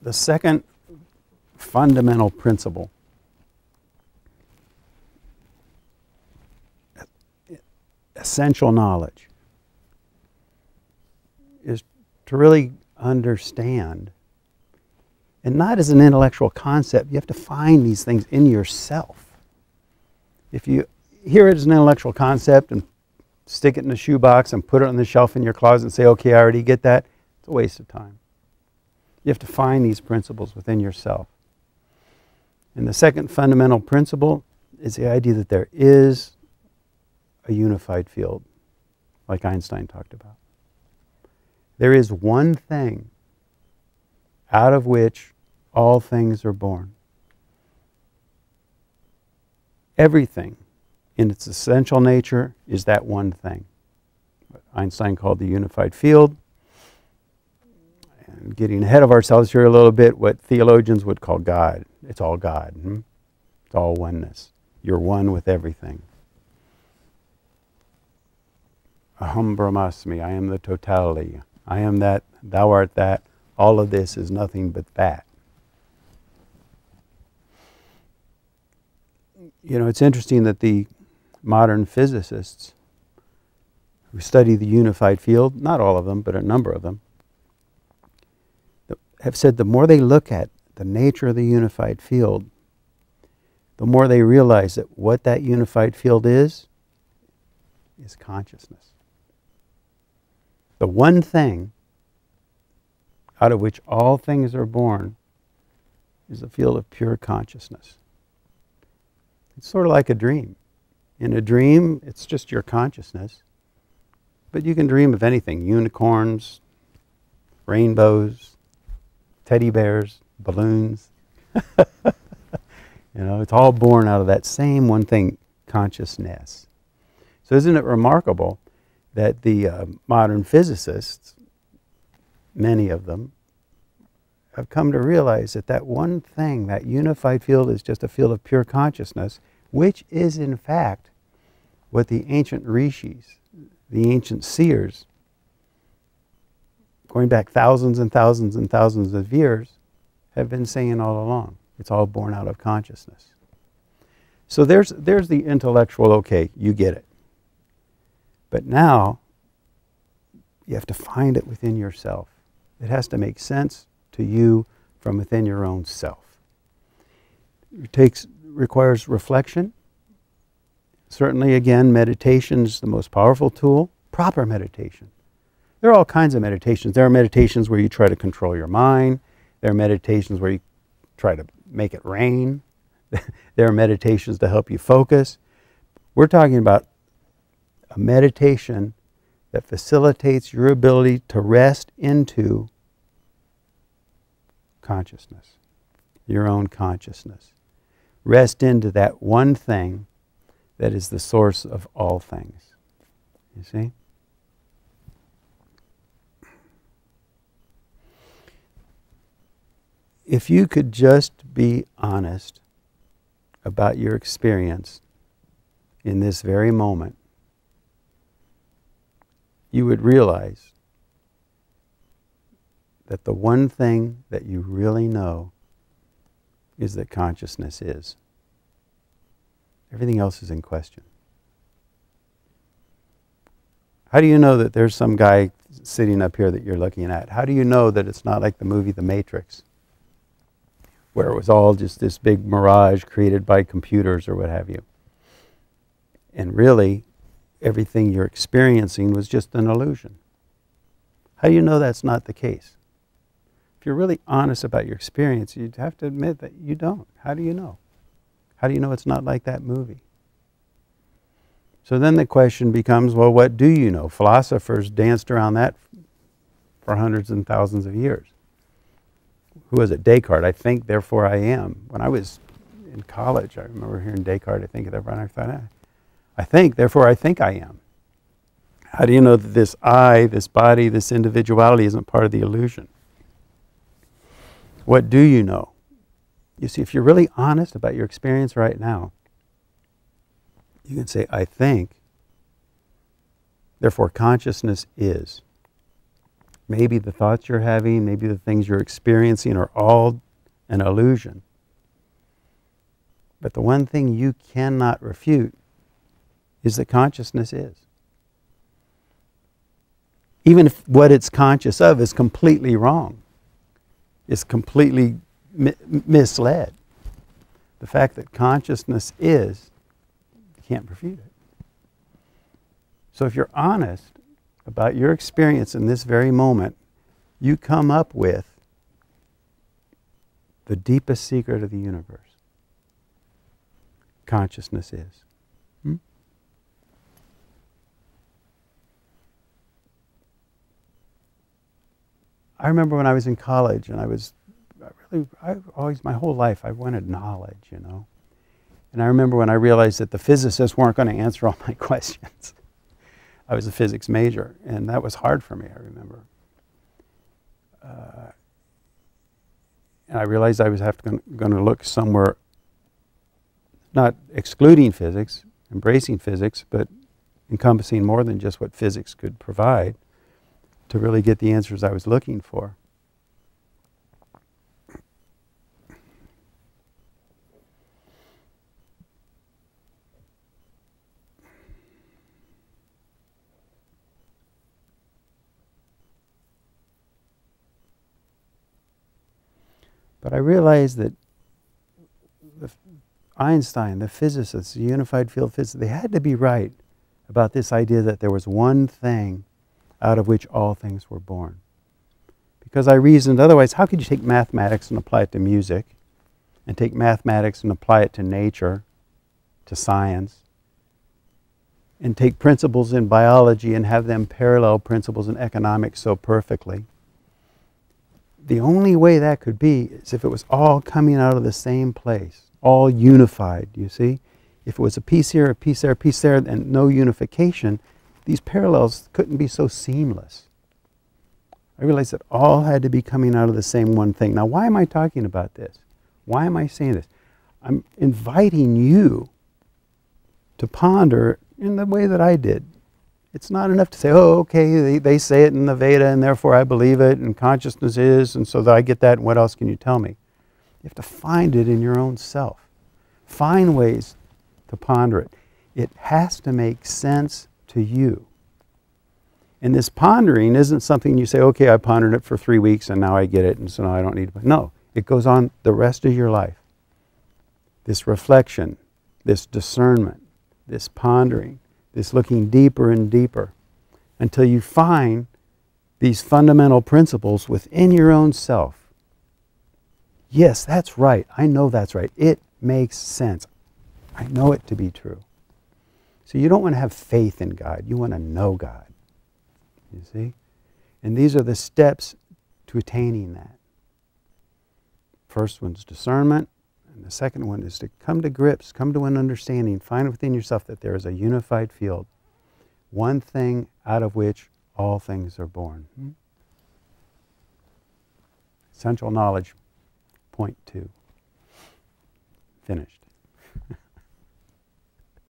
the second fundamental principle essential knowledge is to really understand, and not as an intellectual concept. You have to find these things in yourself. If you hear it as an intellectual concept and stick it in a shoebox and put it on the shelf in your closet and say, okay, I already get that, it's a waste of time. You have to find these principles within yourself. And the second fundamental principle is the idea that there is a unified field, like Einstein talked about. There is one thing out of which all things are born. Everything in its essential nature is that one thing. What Einstein called the unified field. And getting ahead of ourselves here a little bit, what theologians would call God. It's all God. It's all oneness. You're one with everything. Aham Brahmasmi, I am the totality. I am that, thou art that. All of this is nothing but that. You know, it's interesting that the modern physicists who study the unified field, not all of them, but a number of them, have said the more they look at the nature of the unified field, the more they realize that what that unified field is consciousness. The one thing out of which all things are born is the field of pure consciousness. It's sort of like a dream. In a dream, it's just your consciousness. But you can dream of anything: unicorns, rainbows, teddy bears, balloons. You know, it's all born out of that same one thing, consciousness. So isn't it remarkable that the modern physicists, many of them, have come to realize that that one thing, that unified field, is just a field of pure consciousness, which is in fact what the ancient rishis, the ancient seers, going back thousands and thousands and thousands of years, have been saying all along. It's all born out of consciousness. So there's the intellectual, okay, you get it. But now, you have to find it within yourself. It has to make sense to you from within your own self. It requires reflection. Certainly, again, meditation is the most powerful tool. Proper meditation. There are all kinds of meditations. There are meditations where you try to control your mind. There are meditations where you try to make it rain. There are meditations to help you focus. We're talking about a meditation that facilitates your ability to rest into consciousness, your own consciousness. Rest into that one thing that is the source of all things. You see? If you could just be honest about your experience in this very moment, you would realize that the one thing that you really know is that consciousness is. Everything else is in question. How do you know that there's some guy sitting up here that you're looking at? How do you know that it's not like the movie The Matrix, where it was all just this big mirage created by computers or what have you? And really, everything you're experiencing was just an illusion. How do you know that's not the case? If you're really honest about your experience, you'd have to admit that you don't. How do you know? How do you know it's not like that movie? So then the question becomes, well, what do you know? Philosophers danced around that for hundreds and thousands of years. Who was it? Descartes. I think, therefore I am. When I was in college, I remember hearing Descartes, I think, therefore I thought, I think, therefore I think I am. How do you know that this I, this body, this individuality isn't part of the illusion? What do you know? You see, if you're really honest about your experience right now, you can say, I think, therefore consciousness is. Maybe the thoughts you're having, maybe the things you're experiencing are all an illusion. But the one thing you cannot refute is that consciousness is. Even if what it's conscious of is completely wrong, is completely misled. The fact that consciousness is, you can't refute it. So if you're honest about your experience in this very moment, you come up with the deepest secret of the universe. Consciousness is. I remember when I was in college, and I always, my whole life, I wanted knowledge, you know. And I remember when I realized that the physicists weren't going to answer all my questions. I was a physics major, and that was hard for me, I remember. And I realized I was going to look somewhere, not excluding physics, embracing physics, but encompassing more than just what physics could provide to really get the answers I was looking for. But I realized that Einstein, the physicists, the unified field physicists, they had to be right about this idea that there was one thing out of which all things were born. Because I reasoned, otherwise, how could you take mathematics and apply it to music, and take mathematics and apply it to nature, to science, and take principles in biology and have them parallel principles in economics so perfectly? The only way that could be is if it was all coming out of the same place, all unified, you see? If it was a piece here, a piece there, a piece there, and no unification, these parallels couldn't be so seamless. I realized that all had to be coming out of the same one thing. Now, why am I talking about this? Why am I saying this? I'm inviting you to ponder in the way that I did. It's not enough to say, oh, okay, they say it in the Veda, and therefore I believe it, and consciousness is, and so that I get that, and what else can you tell me? You have to find it in your own self. Find ways to ponder it. It has to make sense to you. And this pondering isn't something you say, okay, I pondered it for 3 weeks, and now I get it, and so now I don't need to. No, it goes on the rest of your life. This reflection, this discernment, this pondering, this looking deeper and deeper until you find these fundamental principles within your own self. Yes, that's right. I know that's right. It makes sense. I know it to be true. So you don't want to have faith in God. You want to know God. You see? And these are the steps to attaining that. First one's discernment. And the second one is to come to grips, come to an understanding, find within yourself that there is a unified field, one thing out of which all things are born. Essential knowledge, point 2. Finished.